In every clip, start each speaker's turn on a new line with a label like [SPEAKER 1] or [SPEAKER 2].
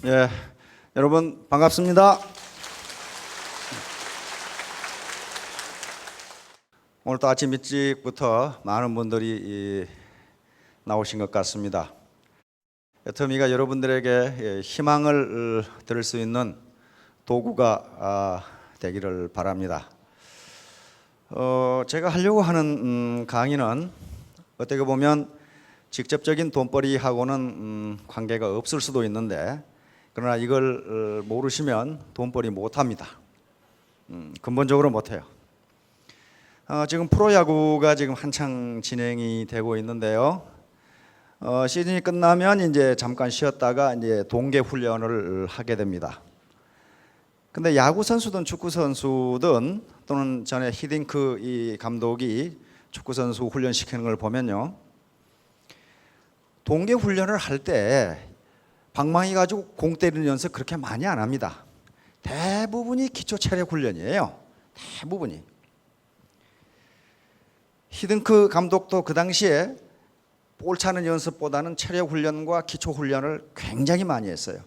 [SPEAKER 1] 예, 여러분 반갑습니다. 오늘도 아침 일찍부터 많은 분들이 나오신 것 같습니다. 터미가 여러분들에게 희망을 드릴 수 있는 도구가 되기를 바랍니다. 제가 하려고 하는 강의는 어떻게 보면 직접적인 돈벌이하고는 관계가 없을 수도 있는데, 그러나 이걸 모르시면 돈벌이 못합니다. 근본적으로 못해요. 지금 프로야구가 지금 한창 진행이 되고 있는데요. 시즌이 끝나면 이제 잠깐 쉬었다가 이제 동계 훈련을 하게 됩니다. 근데 야구 선수든 축구 선수든 또는 전에 히딩크 이 감독이 축구 선수 훈련 시키는 걸 보면요, 동계 훈련을 할 때 방망이 가지고 공 때리는 연습 그렇게 많이 안 합니다. 대부분이 기초 체력 훈련이에요. 대부분이. 히딩크 감독도 그 당시에 볼 차는 연습보다는 체력 훈련과 기초 훈련을 굉장히 많이 했어요.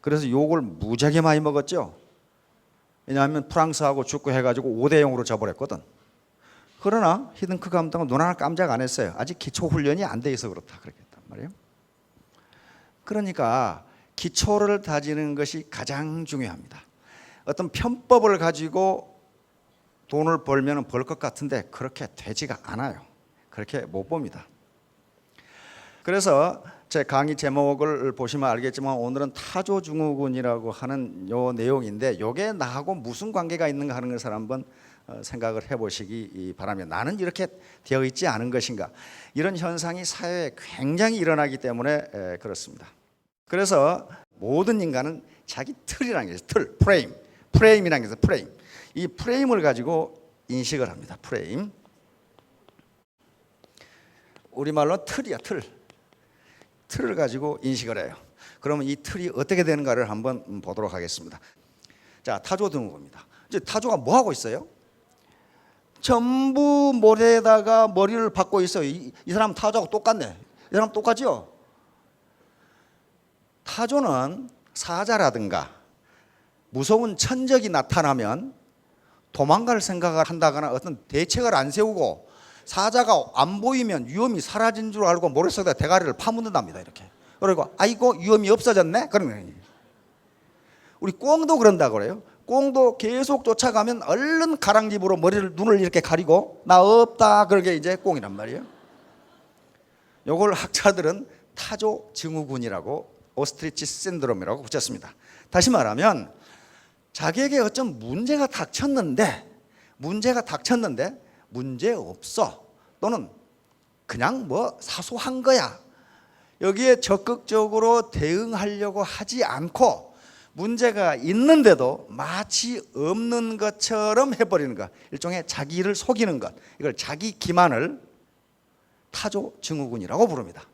[SPEAKER 1] 그래서 욕을 무지하게 많이 먹었죠. 왜냐하면 프랑스하고 축구 해가지고 5대0으로 져버렸거든. 그러나 히딩크 감독은 눈 하나 깜짝 안 했어요. 아직 기초 훈련이 안 돼 있어 그렇다 그랬단 말이에요. 그러니까 기초를 다지는 것이 가장 중요합니다. 어떤 편법을 가지고 돈을 벌면 벌 것 같은데 그렇게 되지가 않아요. 그렇게 못 봅니다. 그래서 제 강의 제목을 보시면 알겠지만 오늘은 타조증후군이라고 하는 요 내용인데, 요게 나하고 무슨 관계가 있는가 하는 것을 한번 생각을 해보시기 바랍니다. 나는 이렇게 되어 있지 않은 것인가, 이런 현상이 사회에 굉장히 일어나기 때문에 그렇습니다. 그래서 모든 인간은 자기 틀이라는 게 있어요. 틀, 프레임이라는 게 있어요. 프레임. 이 프레임을 가지고 인식을 합니다. 프레임. 우리말로 틀이야, 틀. 틀을 가지고 인식을 해요. 그러면 이 틀이 어떻게 되는가를 한번 보도록 하겠습니다. 자, 타조증후군입니다. 이제 타조가 뭐 하고 있어요? 전부 모래에다가 머리를 박고 있어요. 이 사람 타조하고 똑같네. 이 사람 똑같죠? 타조는 사자라든가 무서운 천적이 나타나면 도망갈 생각을 한다거나 어떤 대책을 안 세우고, 사자가 안 보이면 위험이 사라진 줄 알고 모래 속에다 대가리를 파묻는답니다. 이렇게. 그리고 아이고 위험이 없어졌네? 그러는 거예요. 우리 꽁도 그런다고 그래요. 꽁도 계속 쫓아가면 얼른 가랑집으로 눈을 이렇게 가리고 나 없다, 그러게 이제 꽁이란 말이에요. 요걸 학자들은 타조 증후군이라고, 오스트리치 신드롬이라고 붙였습니다. 다시 말하면 자기에게 어떤 문제가 닥쳤는데 문제 없어, 또는 그냥 뭐 사소한 거야, 여기에 적극적으로 대응하려고 하지 않고 문제가 있는데도 마치 없는 것처럼 해버리는 것, 일종의 자기를 속이는 것, 이걸 자기 기만을 타조 증후군이라고 부릅니다.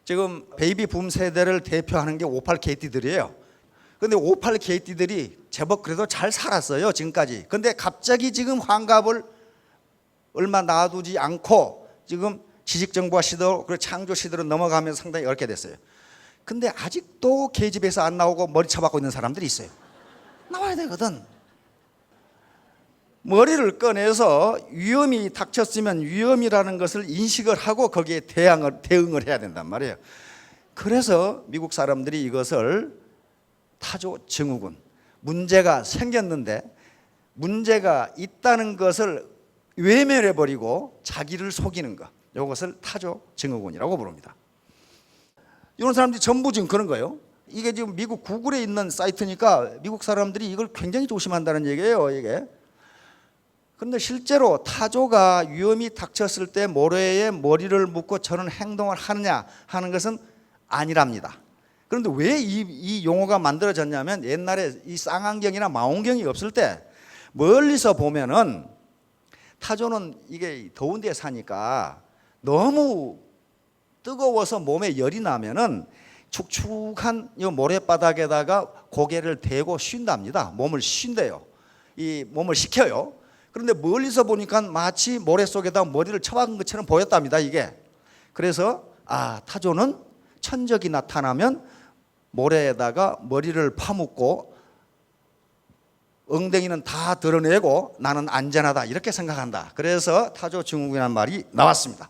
[SPEAKER 1] 지금 베이비 붐 세대를 대표하는 게 58KT들이에요. 근데 58KT들이 제법 그래도 잘 살았어요, 지금까지. 근데 갑자기 지금 환갑을 얼마 놔두지 않고 지금 지식정보화 시대로, 그리고 창조 시대로 넘어가면서 상당히 어렵게 됐어요. 근데 아직도 계집에서 안 나오고 머리 쳐박고 있는 사람들이 있어요. 나와야 되거든. 머리를 꺼내서 위험이 닥쳤으면 위험이라는 것을 인식을 하고 거기에 대응을 해야 된단 말이에요. 그래서 미국 사람들이 이것을 타조 증후군, 문제가 생겼는데 문제가 있다는 것을 외면해버리고 자기를 속이는 것, 이것을 타조 증후군이라고 부릅니다. 이런 사람들이 전부 지금 그런 거예요. 이게 지금 미국 구글에 있는 사이트니까 미국 사람들이 이걸 굉장히 조심한다는 얘기예요, 이게. 그런데 실제로 타조가 위험이 닥쳤을 때 모래에 머리를 묶고 저런 행동을 하느냐 하는 것은 아니랍니다. 그런데 왜 이 용어가 만들어졌냐면, 옛날에 이 쌍안경이나 망원경이 없을 때 멀리서 보면은 타조는 이게 더운 데 사니까 너무 뜨거워서 몸에 열이 나면은 축축한 이 모래바닥에다가 고개를 대고 쉰답니다. 몸을 쉰대요. 이 몸을 식혀요. 그런데 멀리서 보니까 마치 모래 속에다 머리를 쳐박은 것처럼 보였답니다, 이게. 그래서 타조는 천적이 나타나면 모래에다가 머리를 파묻고 엉덩이는 다 드러내고 나는 안전하다 이렇게 생각한다. 그래서 타조 증후군이라는 말이 나왔습니다.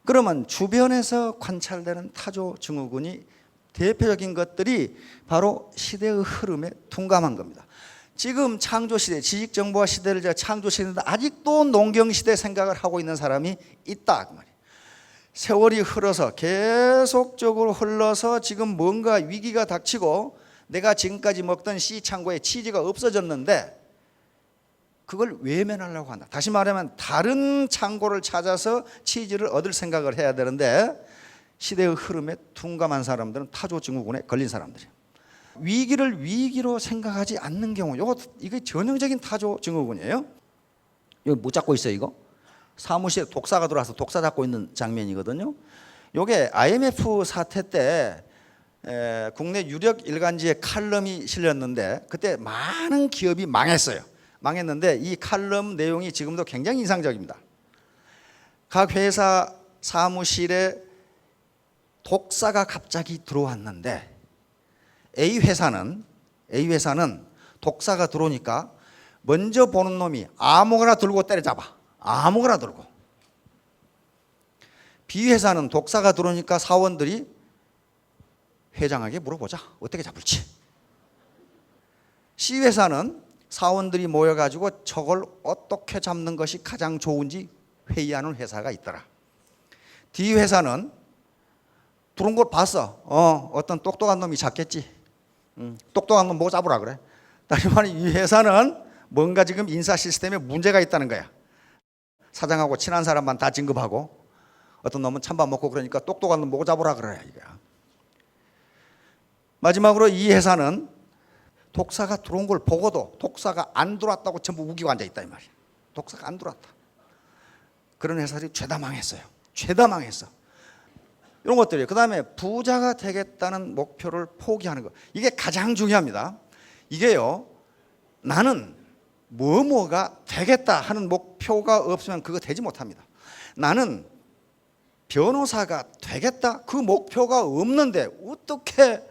[SPEAKER 1] 그러면 주변에서 관찰되는 타조 증후군이 대표적인 것들이 바로 시대의 흐름에 둔감한 겁니다. 지금 창조시대, 지식정보화 시대를 제가 창조시대인데 아직도 농경시대 생각을 하고 있는 사람이 있다 그 말이에요. 세월이 흘러서 계속적으로 흘러서 지금 뭔가 위기가 닥치고 내가 지금까지 먹던 씨창고에 치즈가 없어졌는데 그걸 외면하려고 한다. 다시 말하면 다른 창고를 찾아서 치즈를 얻을 생각을 해야 되는데 시대의 흐름에 둔감한 사람들은 타조 증후군에 걸린 사람들이에요. 위기를 위기로 생각하지 않는 경우, 이게 전형적인 타조 증후군이에요. 이거 못 잡고 있어요. 이거 사무실에 독사가 들어와서 독사 잡고 있는 장면이거든요. 이게 IMF 사태 때 국내 유력 일간지에 칼럼이 실렸는데 그때 많은 기업이 망했어요. 망했는데 이 칼럼 내용이 지금도 굉장히 인상적입니다. 각 회사 사무실에 독사가 갑자기 들어왔는데 A회사는 독사가 들어오니까 먼저 보는 놈이 아무거나 들고 때려잡아. 아무거나 들고. B회사는 독사가 들어오니까 사원들이 회장에게 물어보자. 어떻게 잡을지. C회사는 사원들이 모여가지고 저걸 어떻게 잡는 것이 가장 좋은지 회의하는 회사가 있더라. D회사는 들어온 걸 봤어. 어떤 똑똑한 놈이 잡겠지. 똑똑한 놈 뭐 잡으라 그래. 다시 말해 이 회사는 뭔가 지금 인사 시스템에 문제가 있다는 거야. 사장하고 친한 사람만 다 진급하고 어떤 놈은 찬밥 먹고 그러니까 똑똑한 놈 뭐 잡으라 그래. 이거야. 마지막으로 이 회사는 독사가 들어온 걸 보고도 독사가 안 들어왔다고 전부 우기고 앉아있다 이 말이야. 독사가 안 들어왔다. 그런 회사들이 죄다 망했어요. 죄다 망했어. 이런 것들이에요. 그 다음에 부자가 되겠다는 목표를 포기하는 것. 이게 가장 중요합니다. 이게요, 나는 뭐가 되겠다 하는 목표가 없으면 그거 되지 못합니다. 나는 변호사가 되겠다 그 목표가 없는데 어떻게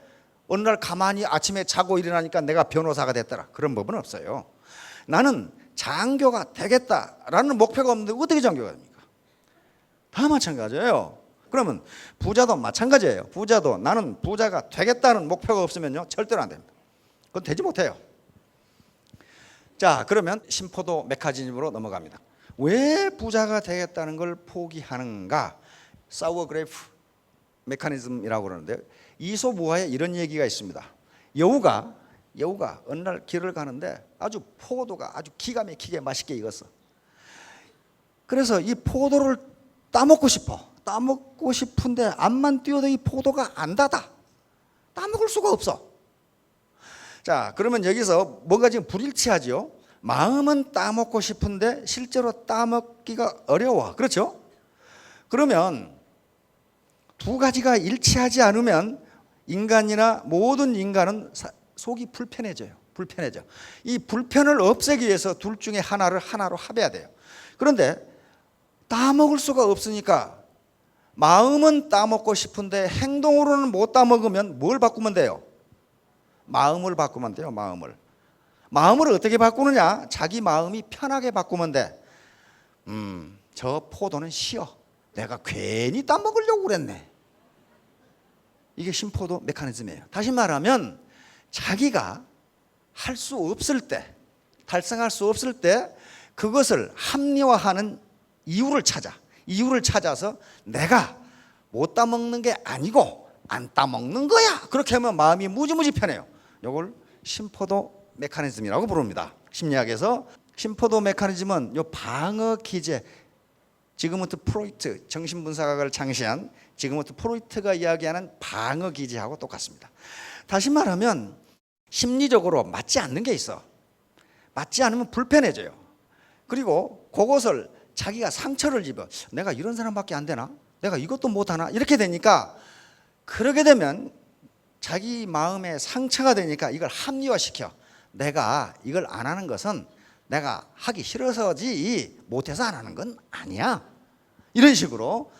[SPEAKER 1] 어느 날 가만히 아침에 자고 일어나니까 내가 변호사가 됐더라. 그런 법은 없어요. 나는 장교가 되겠다라는 목표가 없는데 어떻게 장교가 됩니까? 다 마찬가지예요. 그러면 부자도 마찬가지예요. 부자도 나는 부자가 되겠다는 목표가 없으면요 절대로 안 됩니다. 그건 되지 못해요. 자, 그러면 심포도 메커니즘으로 넘어갑니다. 왜 부자가 되겠다는 걸 포기하는가? 사우어그래프 메커니즘이라고 그러는데 이솝우화에 이런 얘기가 있습니다. 여우가 어느 날 길을 가는데 아주 포도가 아주 기가 막히게 맛있게 익었어. 그래서 이 포도를 따먹고 싶어. 따먹고 싶은데 앞만 띄워도 이 포도가 안 닫아. 따먹을 수가 없어. 자, 그러면 여기서 뭔가 지금 불일치하죠. 마음은 따먹고 싶은데 실제로 따먹기가 어려워. 그렇죠? 그러면 두 가지가 일치하지 않으면 인간이나 모든 인간은 속이 불편해져요. 이 불편을 없애기 위해서 둘 중에 하나로 합해야 돼요. 그런데 따먹을 수가 없으니까 마음은 따먹고 싶은데 행동으로는 못 따먹으면 뭘 바꾸면 돼요? 마음을 바꾸면 돼요. 마음을 어떻게 바꾸느냐? 자기 마음이 편하게 바꾸면 돼. 저 포도는 쉬어. 내가 괜히 따먹으려고 그랬네. 이게 심포도 메커니즘이에요. 다시 말하면 자기가 할 수 없을 때, 달성할 수 없을 때 그것을 합리화하는 이유를 찾아서 내가 못 따먹는 게 아니고 안 따먹는 거야. 그렇게 하면 마음이 무지무지 편해요. 이걸 심포도 메커니즘이라고 부릅니다. 심리학에서 심포도 메커니즘은 요 방어 기제, 지그문트 프로이트, 정신분석학을 창시한 지그문트 프로이트가 이야기하는 방어 기제하고 똑같습니다. 다시 말하면 심리적으로 맞지 않는 게 있어. 맞지 않으면 불편해져요. 그리고 그것을 자기가 상처를 입어. 내가 이런 사람밖에 안 되나? 내가 이것도 못하나? 이렇게 되니까, 그러게 되면 자기 마음에 상처가 되니까 이걸 합리화시켜. 내가 이걸 안 하는 것은 내가 하기 싫어서지 못해서 안 하는 건 아니야. 이런 식으로.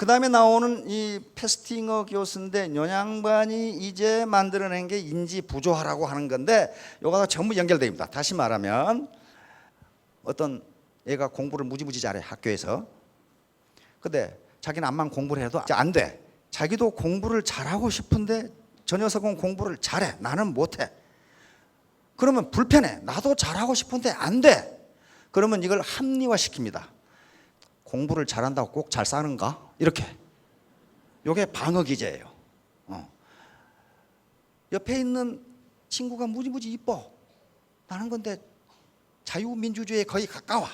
[SPEAKER 1] 그 다음에 나오는 이 페스팅어 교수인데 요 양반이 이제 만들어낸 게 인지 부조화라고 하는 건데 요거가 전부 연결됩니다. 다시 말하면 어떤 애가 공부를 무지무지 잘해 학교에서. 근데 자기는 암만 공부를 해도 안 돼. 자기도 공부를 잘하고 싶은데 저 녀석은 공부를 잘해. 나는 못해. 그러면 불편해. 나도 잘하고 싶은데 안 돼. 그러면 이걸 합리화시킵니다. 공부를 잘한다고 꼭 잘 사는가? 이렇게. 이게 방어 기제예요. 옆에 있는 친구가 무지무지 이뻐. 나는 근데 자유민주주의에 거의 가까워.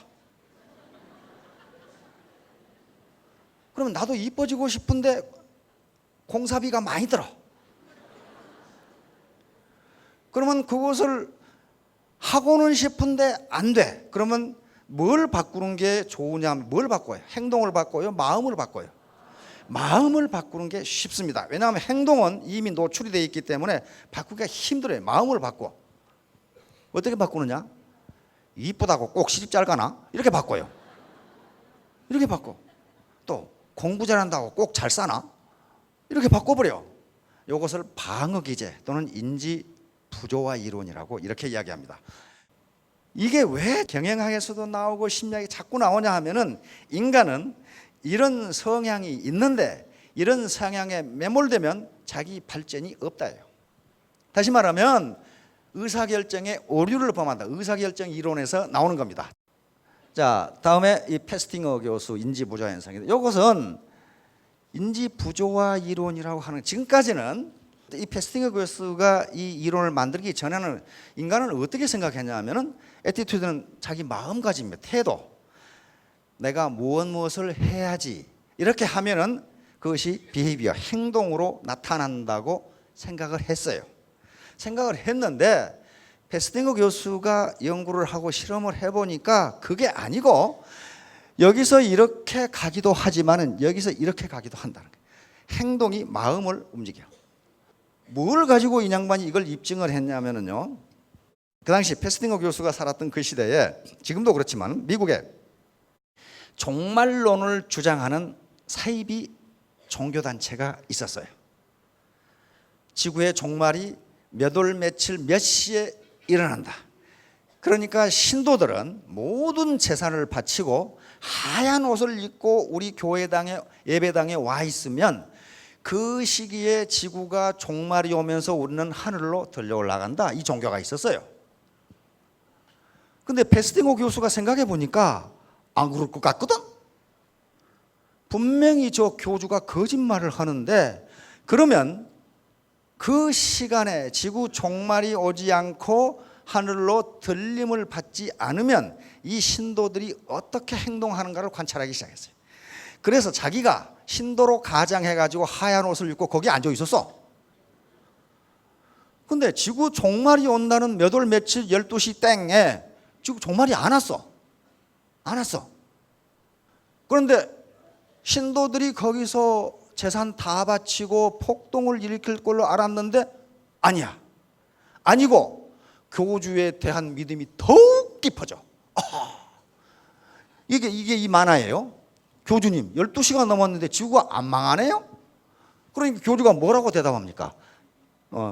[SPEAKER 1] 그러면 나도 이뻐지고 싶은데 공사비가 많이 들어. 그러면 그것을 하고는 싶은데 안 돼. 그러면 뭘 바꾸는 게 좋으냐? 뭘 바꿔요? 행동을 바꿔요? 마음을 바꿔요? 마음을 바꾸는 게 쉽습니다. 왜냐하면 행동은 이미 노출이 되어 있기 때문에 바꾸기가 힘들어요. 마음을 바꿔. 어떻게 바꾸느냐? 이쁘다고 꼭 시집 잘 가나? 이렇게 바꿔요. 이렇게 바꿔. 또 공부 잘한다고 꼭 잘 사나? 이렇게 바꿔버려. 이것을 방어 기제 또는 인지 부조화 이론이라고 이렇게 이야기합니다. 이게 왜 경영학에서도 나오고 심리학이 자꾸 나오냐 하면은 인간은 이런 성향이 있는데 이런 성향에 매몰되면 자기 발전이 없다예요. 다시 말하면 의사결정의 오류를 범한다. 의사결정 이론에서 나오는 겁니다. 자, 다음에 이 페스팅어 교수 인지부조화 현상인데 이것은 인지부조화 이론이라고 하는, 지금까지는 이 페스팅어 교수가 이 이론을 만들기 전에는 인간은 어떻게 생각했냐면은 애티튜드는 자기 마음가짐입니다. 태도. 내가 무엇을 해야지 이렇게 하면은 그것이 비헤이비어 행동으로 나타난다고 생각을 했어요. 생각을 했는데 페스팅어 교수가 연구를 하고 실험을 해보니까 그게 아니고 여기서 이렇게 가기도 하지만은 여기서 이렇게 가기도 한다는 거예요. 행동이 마음을 움직여. 뭘 가지고 이 양반이 이걸 입증을 했냐면요, 그 당시 페스팅어 교수가 살았던 그 시대에, 지금도 그렇지만 미국에 종말론을 주장하는 사이비 종교단체가 있었어요. 지구의 종말이 몇 월 며칠 몇 시에 일어난다. 그러니까 신도들은 모든 재산을 바치고 하얀 옷을 입고 우리 교회당에 예배당에 와 있으면 그 시기에 지구가 종말이 오면서 우리는 하늘로 들려 올라간다. 이 종교가 있었어요. 근데 페스팅어 교수가 생각해 보니까 안 그럴 것 같거든. 분명히 저 교주가 거짓말을 하는데, 그러면 그 시간에 지구 종말이 오지 않고 하늘로 들림을 받지 않으면 이 신도들이 어떻게 행동하는가를 관찰하기 시작했어요. 그래서 자기가 신도로 가장해가지고 하얀 옷을 입고 거기 앉아 있었어. 근데 지구 종말이 온다는 몇 월 며칠 12시 땡에 지구 종말이 안 왔어. 안 왔어. 그런데 신도들이 거기서 재산 다 바치고 폭동을 일으킬 걸로 알았는데 아니야. 아니고 교주에 대한 믿음이 더욱 깊어져. 이게 이 만화예요. 교주님 12시가 넘었는데 지구가 안 망하네요? 그러니까 교주가 뭐라고 대답합니까?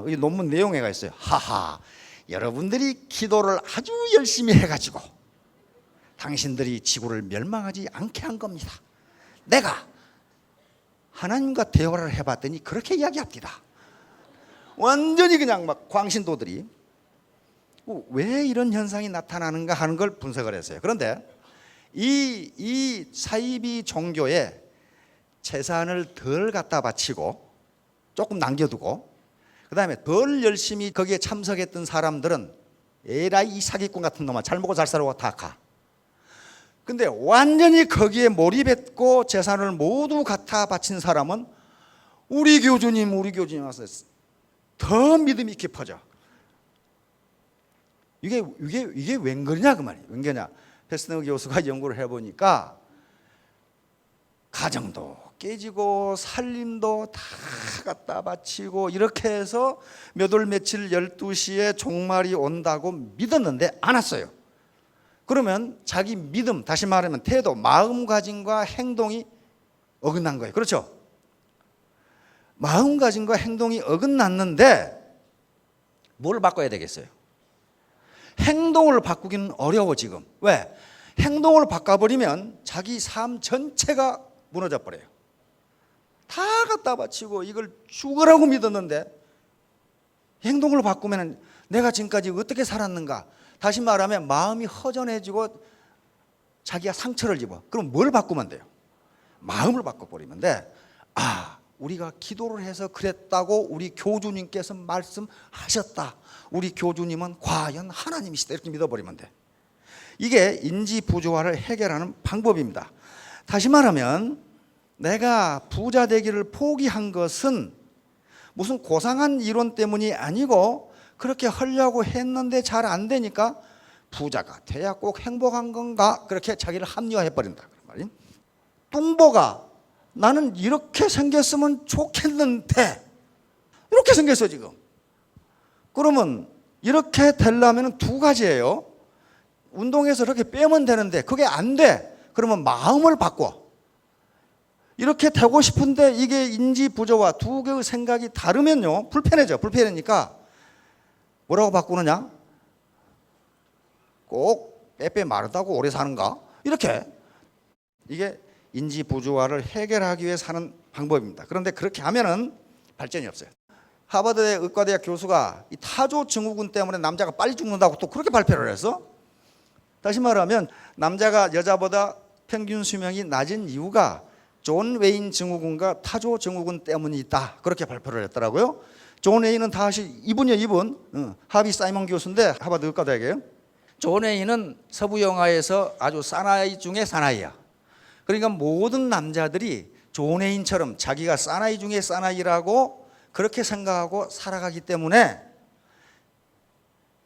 [SPEAKER 1] 이 논문 내용에가 있어요. 하하, 여러분들이 기도를 아주 열심히 해가지고 당신들이 지구를 멸망하지 않게 한 겁니다. 내가 하나님과 대화를 해봤더니 그렇게 이야기합니다. 완전히 그냥 막 광신도들이 왜 이런 현상이 나타나는가 하는 걸 분석을 했어요. 그런데 이 사이비 종교에 재산을 덜 갖다 바치고 조금 남겨두고 그 다음에 덜 열심히 거기에 참석했던 사람들은 에라이 이 사기꾼 같은 놈아 잘 먹고 잘 살고 다 가. 근데 완전히 거기에 몰입했고 재산을 모두 갖다 바친 사람은 우리 교주님 와서 더 믿음이 깊어져. 이게 웬 거냐 그 말이에요. 웬 거냐. 페스팅어 교수가 연구를 해보니까 가정도 깨지고 살림도 다 갖다 바치고 이렇게 해서 몇 월 며칠 12시에 종말이 온다고 믿었는데 안 왔어요. 그러면 자기 믿음, 다시 말하면 태도, 마음가짐과 행동이 어긋난 거예요. 그렇죠? 마음가짐과 행동이 어긋났는데 뭘 바꿔야 되겠어요? 행동을 바꾸기는 어려워 지금. 왜? 행동을 바꿔버리면 자기 삶 전체가 무너져 버려요. 다 갖다 바치고 이걸 죽으라고 믿었는데 행동을 바꾸면 내가 지금까지 어떻게 살았는가? 다시 말하면 마음이 허전해지고 자기가 상처를 입어. 그럼 뭘 바꾸면 돼요? 마음을 바꿔버리면 돼. 우리가 기도를 해서 그랬다고 우리 교주님께서 말씀하셨다. 우리 교주님은 과연 하나님이시다. 이렇게 믿어버리면 돼. 이게 인지부조화를 해결하는 방법입니다. 다시 말하면 내가 부자 되기를 포기한 것은 무슨 고상한 이론 때문이 아니고 그렇게 하려고 했는데 잘 안 되니까 부자가 돼야 꼭 행복한 건가? 그렇게 자기를 합리화해 버린다. 뚱보가 나는 이렇게 생겼으면 좋겠는데 이렇게 생겼어 지금. 그러면 이렇게 되려면 두 가지예요. 운동해서 이렇게 빼면 되는데 그게 안 돼. 그러면 마음을 바꿔. 이렇게 되고 싶은데 이게 인지부조와 두 개의 생각이 다르면요 불편해져. 불편하니까 뭐라고 바꾸느냐? 꼭 빼빼 마르다고 오래 사는가? 이렇게. 이게 인지부조화를 해결하기 위해 사는 방법입니다. 그런데 그렇게 하면은 발전이 없어요. 하버드의 의과대학 교수가 이 타조 증후군 때문에 남자가 빨리 죽는다고 또 그렇게 발표를 했어. 다시 말하면 남자가 여자보다 평균 수명이 낮은 이유가 존 웨인 증후군과 타조 증후군 때문이 있다. 그렇게 발표를 했더라고요. 존 웨인은 다시 이분이요, 이분. 하비 사이먼 교수인데 하버드 의과대학이에요. 존 웨인은 서부 영화에서 아주 사나이 중에 사나이야. 그러니까 모든 남자들이 존 웨인처럼 자기가 사나이 중에 사나이라고 그렇게 생각하고 살아가기 때문에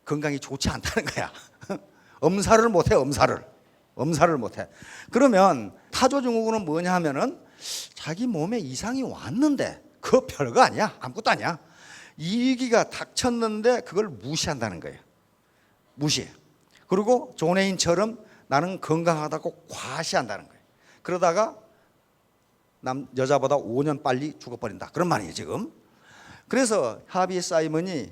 [SPEAKER 1] 건강이 좋지 않다는 거야. 엄살을 못해, 엄살을 못해. 그러면 타조증후군은 뭐냐 하면은 자기 몸에 이상이 왔는데 그거 별거 아니야. 아무것도 아니야. 이 위기가 닥쳤는데 그걸 무시한다는 거예요. 무시해. 그리고 존 웨인처럼 나는 건강하다고 과시한다는 거예요. 그러다가 여자보다 5년 빨리 죽어버린다. 그런 말이에요 지금. 그래서 하비 사이먼이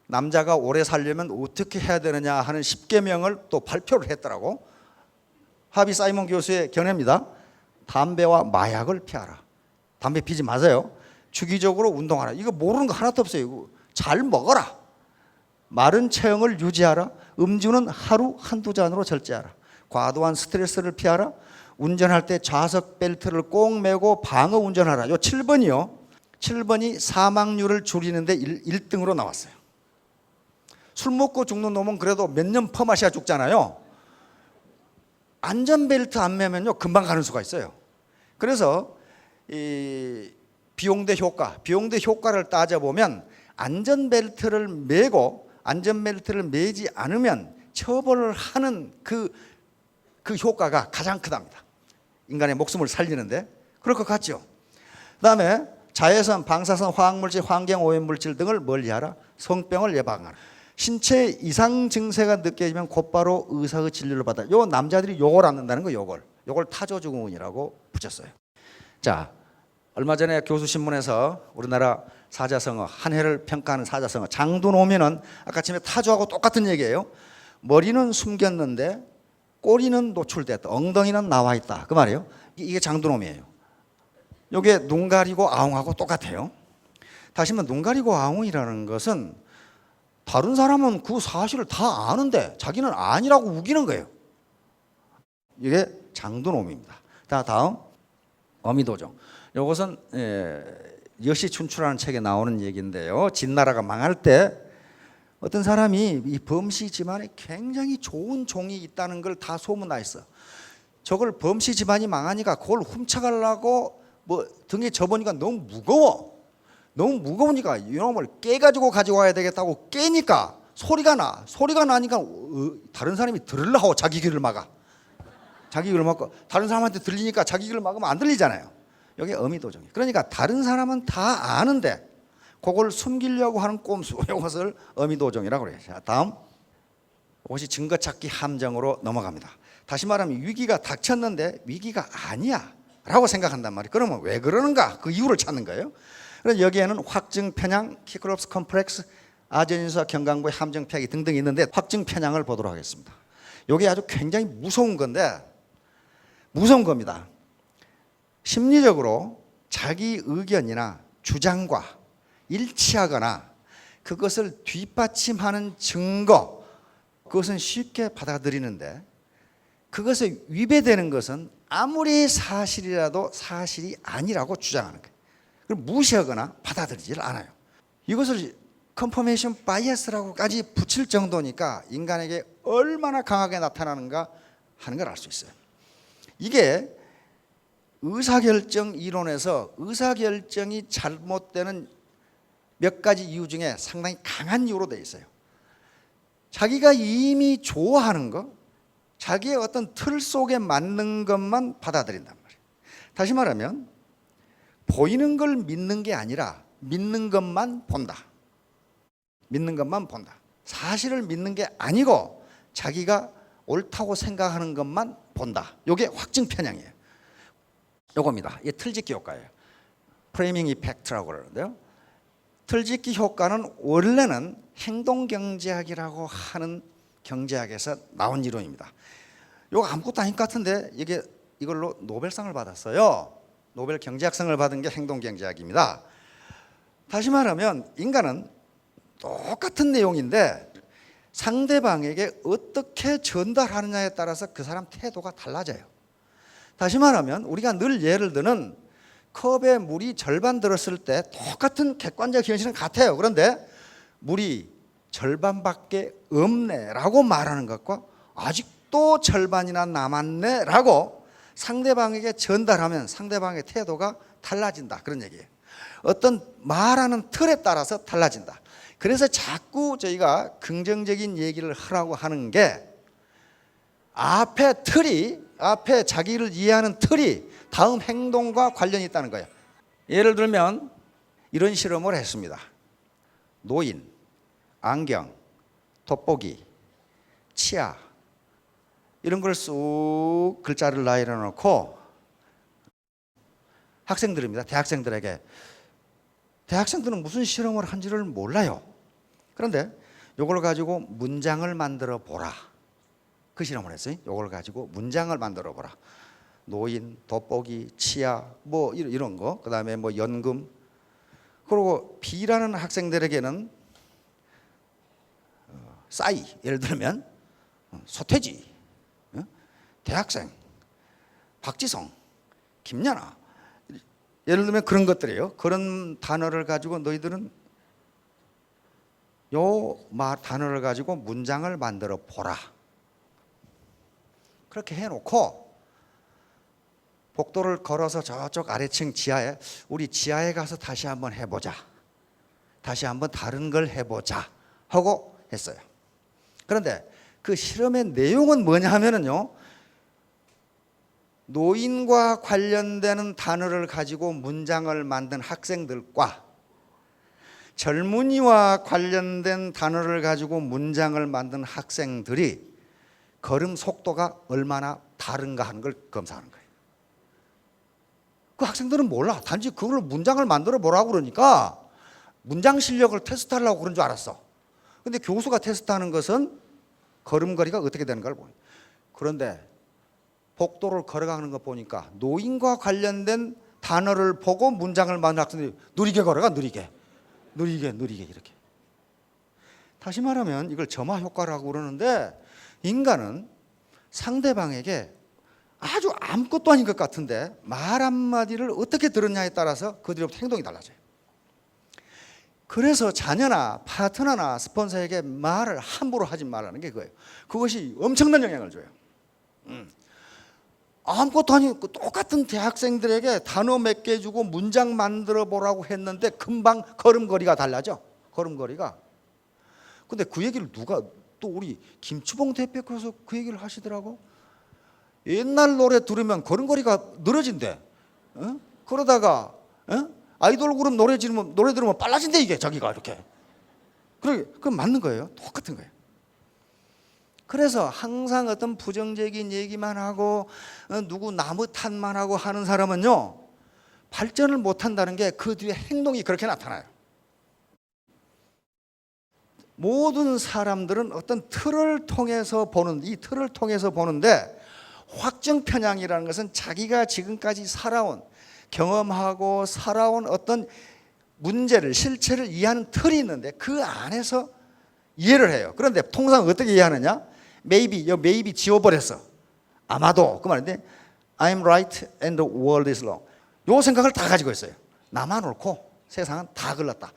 [SPEAKER 1] 남자가 오래 살려면 어떻게 해야 되느냐 하는 10계명을 또 발표를 했더라고. 하비 사이먼 교수의 견해입니다. 담배와 마약을 피하라. 담배 피지 마세요. 주기적으로 운동하라. 이거 모르는 거 하나도 없어요. 이거 잘 먹어라. 마른 체형을 유지하라. 음주는 하루 한두 잔으로 절제하라. 과도한 스트레스를 피하라. 운전할 때 좌석 벨트를 꼭 매고 방어 운전하라. 요 7번이요. 7번이 사망률을 줄이는데 1등으로 나왔어요. 술 먹고 죽는 놈은 그래도 몇 년 퍼마셔야 죽잖아요. 안전벨트 안 매면요 금방 가는 수가 있어요. 그래서 이 비용대 효과를 따져보면 안전벨트를 매고 안전벨트를 매지 않으면 처벌을 하는 그 효과가 가장 크답니다. 인간의 목숨을 살리는데 그럴 것 같죠. 그 다음에 자외선, 방사선, 화학물질, 환경오염물질 등을 멀리하라. 성병을 예방하라. 신체 이상 증세가 느껴지면 곧바로 의사의 진료를 받아. 요 남자들이 요걸 안는다는 거. 요걸 타조증후군이라고 붙였어요. 자, 얼마 전에 교수신문에서 우리나라 사자성어, 한 해를 평가하는 사자성어 장두노미는 아까 전에 타조하고 똑같은 얘기예요. 머리는 숨겼는데 꼬리는 노출됐다. 엉덩이는 나와 있다. 그 말이에요. 이게 장두놈이에요. 이게 눈 가리고 아웅하고 똑같아요. 다시 말해 눈 가리고 아웅이라는 것은 다른 사람은 그 사실을 다 아는데 자기는 아니라고 우기는 거예요. 이게 장두놈입니다. 다음 어미도정. 이것은 여시춘추라는 책에 나오는 얘기인데요. 진나라가 망할 때 어떤 사람이 이 범씨 집안에 굉장히 좋은 종이 있다는 걸 다 소문났어. 저걸 범씨 집안이 망하니까 그걸 훔쳐가려고 뭐 등에 접으니까 너무 무거우니까 이놈을 깨가지고 가져와야 되겠다고 깨니까 소리가 나니까 다른 사람이 들으려고 하고 자기 귀를 막아. 자기 귀를 막고 다른 사람한테 들리니까 자기 귀를 막으면 안 들리잖아요. 여기 어미도정이. 그러니까 다른 사람은 다 아는데 그걸 숨기려고 하는 꼼수, 이것을 어미도정이라고 그래요. 자, 다음 이것이 증거찾기 함정으로 넘어갑니다. 다시 말하면 위기가 닥쳤는데 위기가 아니야. 라고 생각한단 말이에요. 그러면 왜 그러는가? 그 이유를 찾는 거예요. 그래서 여기에는 확증 편향, 키크롭스 컴플렉스, 아전인수와 경강부의 함정 피하기 등등이 있는데 확증 편향을 보도록 하겠습니다. 이게 아주 굉장히 무서운 건데, 무서운 겁니다. 심리적으로 자기 의견이나 주장과 일치하거나 그것을 뒷받침하는 증거, 그것은 쉽게 받아들이는데 그것에 위배되는 것은 아무리 사실이라도 사실이 아니라고 주장하는 거예요. 그걸 무시하거나 받아들이질 않아요. 이것을 컨퍼메이션 바이어스라고까지 붙일 정도니까 인간에게 얼마나 강하게 나타나는가 하는 걸 알 수 있어요. 이게 의사결정 이론에서 의사결정이 잘못되는 몇 가지 이유 중에 상당히 강한 이유로 되어 있어요. 자기가 이미 좋아하는 거, 자기의 어떤 틀 속에 맞는 것만 받아들인단 말이에요. 다시 말하면 보이는 걸 믿는 게 아니라 믿는 것만 본다. 믿는 것만 본다. 사실을 믿는 게 아니고 자기가 옳다고 생각하는 것만 본다. 이게 확증 편향이에요. 요겁니다. 이게 틀짓기 효과예요. 프레이밍 이펙트라고 그러는데요. 틀짓기 효과는 원래는 행동경제학이라고 하는 경제학에서 나온 이론입니다. 이거 아무것도 아닌 것 같은데 이걸로 노벨상을 받았어요. 노벨 경제학상을 받은 게 행동경제학입니다. 다시 말하면 인간은 똑같은 내용인데 상대방에게 어떻게 전달하느냐에 따라서 그 사람 태도가 달라져요. 다시 말하면 우리가 늘 예를 드는 컵에 물이 절반 들었을 때 똑같은 객관적 현실은 같아요. 그런데 물이 절반밖에 없네라고 말하는 것과 아직도 절반이나 남았네라고 상대방에게 전달하면 상대방의 태도가 달라진다. 그런 얘기예요. 어떤 말하는 틀에 따라서 달라진다. 그래서 자꾸 저희가 긍정적인 얘기를 하라고 하는 게 앞에 자기를 이해하는 틀이 다음 행동과 관련이 있다는 거예요. 예를 들면 이런 실험을 했습니다. 노인, 안경, 돋보기, 치아 이런 걸 쑥 글자를 나열해 놓고 학생들입니다. 대학생들은 무슨 실험을 한지를 몰라요. 그런데 이걸 가지고 문장을 만들어 보라. 그 실험을 했어요. 이걸 가지고 문장을 만들어 보라. 노인, 돋보기, 치아 뭐 이런 거. 그다음에 뭐 연금. 그리고 B라는 학생들에게는 싸이, 예를 들면 서태지, 대학생, 박지성, 김연아, 예를 들면 그런 것들이에요. 그런 단어를 가지고 너희들은 요 단어를 가지고 문장을 만들어 보라. 그렇게 해놓고 복도를 걸어서 저쪽 아래층 지하에 우리 지하에 가서 다시 한번 해보자. 다시 한번 다른 걸 해보자 하고 했어요. 그런데 그 실험의 내용은 뭐냐 하면은요, 노인과 관련되는 단어를 가지고 문장을 만든 학생들과 젊은이와 관련된 단어를 가지고 문장을 만든 학생들이 걸음 속도가 얼마나 다른가 하는 걸 검사하는 거예요. 그 학생들은 몰라. 단지 그걸 문장을 만들어 보라고 그러니까 문장 실력을 테스트하려고 그런 줄 알았어. 근데 교수가 테스트하는 것은 걸음걸이가 어떻게 되는가를 보니. 그런데 복도를 걸어가는 거 보니까 노인과 관련된 단어를 보고 문장을 만든 학생들이 느리게 걸어가. 느리게 이렇게. 다시 말하면 이걸 점화 효과라고 그러는데 인간은 상대방에게 아주 아무것도 아닌 것 같은데 말 한마디를 어떻게 들었냐에 따라서 그 뒤로부터 행동이 달라져요. 그래서 자녀나 파트너나 스폰서에게 말을 함부로 하지 말라는 게 그거예요. 그것이 엄청난 영향을 줘요. 아무것도 아닌 똑같은 대학생들에게 단어 몇 개 주고 문장 만들어 보라고 했는데 금방 걸음걸이가 달라져. 걸음걸이가. 근데 그 얘기를 누가 또 우리 김추봉 대표께서 그 얘기를 하시더라고. 옛날 노래 들으면 걸음걸이가 늘어진대. 그러다가 아이돌 그룹 노래 들으면 빨라진대 이게 자기가 이렇게. 그럼 맞는 거예요. 똑같은 거예요. 그래서 항상 어떤 부정적인 얘기만 하고 누구 나무 탓만 하고 하는 사람은요, 발전을 못한다는 게 그 뒤에 행동이 그렇게 나타나요. 모든 사람들은 어떤 틀을 통해서 이 틀을 통해서 보는데, 확증 편향이라는 것은 자기가 지금까지 살아온, 경험하고 살아온 어떤 문제를, 실체를 이해하는 틀이 있는데 그 안에서 이해를 해요. 그런데 통상 어떻게 이해하느냐? maybe 지워버렸어. 아마도 그 말인데, I'm right and the world is wrong. 요 생각을 다 가지고 있어요. 나만 옳고 세상은 다 걸렸다.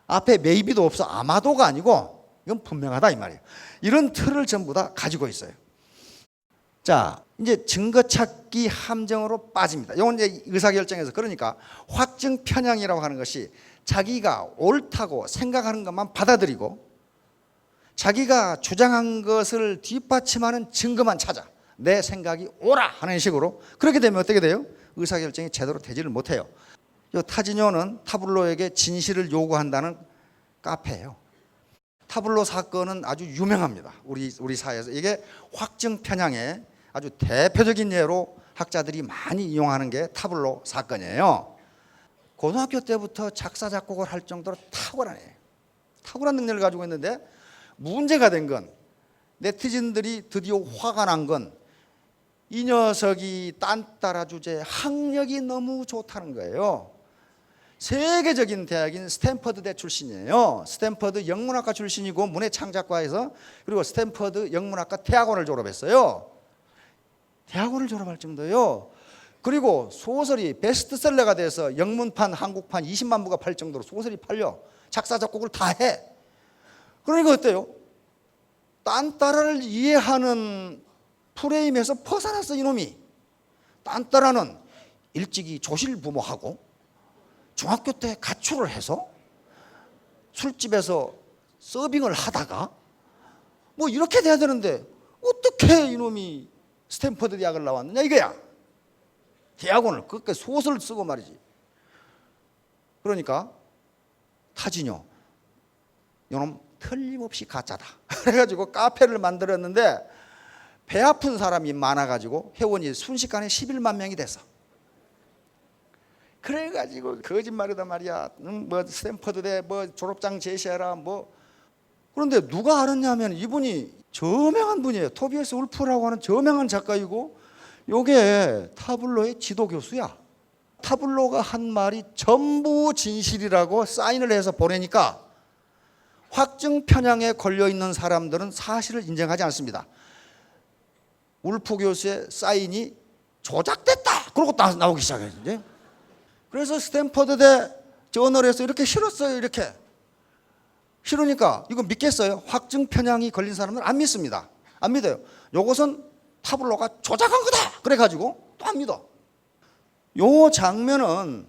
[SPEAKER 1] 앞에 maybe도 없어. 아마도가 아니고 이건 분명하다 이 말이에요. 이런 틀을 전부 다 가지고 있어요. 자, 이제 증거 찾기 함정으로 빠집니다. 이건 이제 의사결정에서, 그러니까 확증 편향이라고 하는 것이 자기가 옳다고 생각하는 것만 받아들이고 자기가 주장한 것을 뒷받침하는 증거만 찾아 내 생각이 옳아 하는 식으로, 그렇게 되면 어떻게 돼요? 의사결정이 제대로 되지를 못해요. 이 타지뇨는 타블로에게 진실을 요구한다는 카페예요. 타블로 사건은 아주 유명합니다. 우리 사회에서. 이게 확증 편향의 아주 대표적인 예로 학자들이 많이 이용하는 게 타블로 사건이에요. 고등학교 때부터 작사 작곡을 할 정도로 탁월한 능력을 가지고 있는데, 문제가 된 건, 네티즌들이 드디어 화가 난 건 이 녀석이 딴따라 주제 학력이 너무 좋다는 거예요. 세계적인 대학인 스탠퍼드대 출신이에요. 스탠퍼드 영문학과 출신이고 문해창작과에서, 그리고 스탠퍼드 영문학과 대학원을 졸업했어요. 대학원을 졸업할 정도요. 그리고 소설이 베스트셀러가 돼서 영문판, 한국판 20만 부가 팔 정도로 소설이 팔려. 작사 작곡을 다 해. 그러니까 어때요? 딴따라를 이해하는 프레임에서 벗어났어 이놈이. 딴따라는 일찍이 조실부모하고 중학교 때 가출을 해서 술집에서 서빙을 하다가 뭐 이렇게 돼야 되는데 어떻게 이놈이 스탠퍼드 대학을 나왔느냐 이거야. 대학원을 그렇게 소설을 쓰고 말이지. 그러니까 타지뇨, 이놈 틀림없이 가짜다. 그래가지고 카페를 만들었는데 배 아픈 사람이 많아가지고 회원이 순식간에 11만 명이 됐어. 그래가지고 거짓말이다 말이야. 뭐 스탠퍼드대 뭐 졸업장 제시해라 뭐. 그런데 누가 알았냐면 이분이 저명한 분이에요. 토비아스 울프라고 하는 저명한 작가이고, 요게 타블로의 지도 교수야. 타블로가 한 말이 전부 진실이라고 사인을 해서 보내니까 확증 편향에 걸려 있는 사람들은 사실을 인정하지 않습니다. 울프 교수의 사인이 조작됐다. 그러고 나오기 시작해요. 이제. 그래서 스탠퍼드대 저널에서 이렇게 실었어요. 이렇게 실으니까 이거 믿겠어요? 확증 편향이 걸린 사람들은 안 믿습니다. 안 믿어요. 요것은 타블로가 조작한 거다. 그래가지고 또 안 믿어. 요 장면은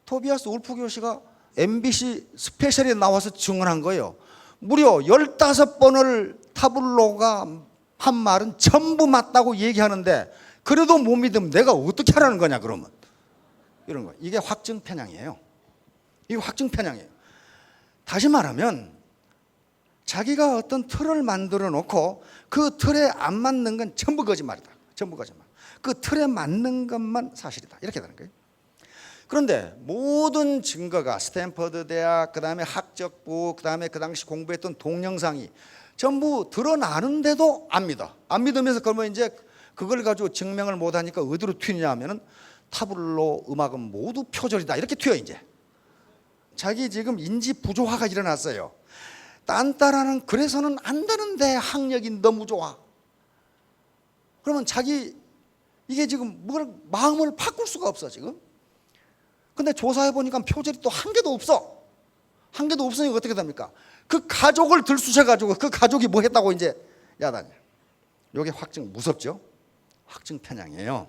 [SPEAKER 1] 토비아스 울프 교수가 MBC 스페셜에 나와서 증언한 거예요. 무려 15번을 타블로가 한 말은 전부 맞다고 얘기하는데 그래도 못 믿으면 내가 어떻게 하라는 거냐 그러면. 이런 거. 이게 확증 편향이에요. 이게 확증 편향이에요. 다시 말하면 자기가 어떤 틀을 만들어 놓고 그 틀에 안 맞는 건 전부 거짓말이다. 전부 거짓말. 그 틀에 맞는 것만 사실이다. 이렇게 되는 거예요. 그런데 모든 증거가 스탠퍼드 대학, 그 다음에 학적부, 그 다음에 그 당시 공부했던 동영상이 전부 드러나는데도 안 믿어. 안 믿으면서 그러면 이제 그걸 가지고 증명을 못하니까 어디로 튀냐 하면은 타블로 음악은 모두 표절이다. 이렇게 튀어 이제. 자기 지금 인지 부조화가 일어났어요. 딴따라는 그래서는 안 되는데 학력이 너무 좋아. 그러면 자기 이게 지금 뭘 마음을 바꿀 수가 없어 지금. 근데 조사해 보니까 표절이 또 한 개도 없어. 한 개도 없으니까 어떻게 됩니까? 그 가족을 들쑤셔 가지고 그 가족이 뭐 했다고 이제 야단이야. 이게 확증 무섭죠? 확증 편향이에요.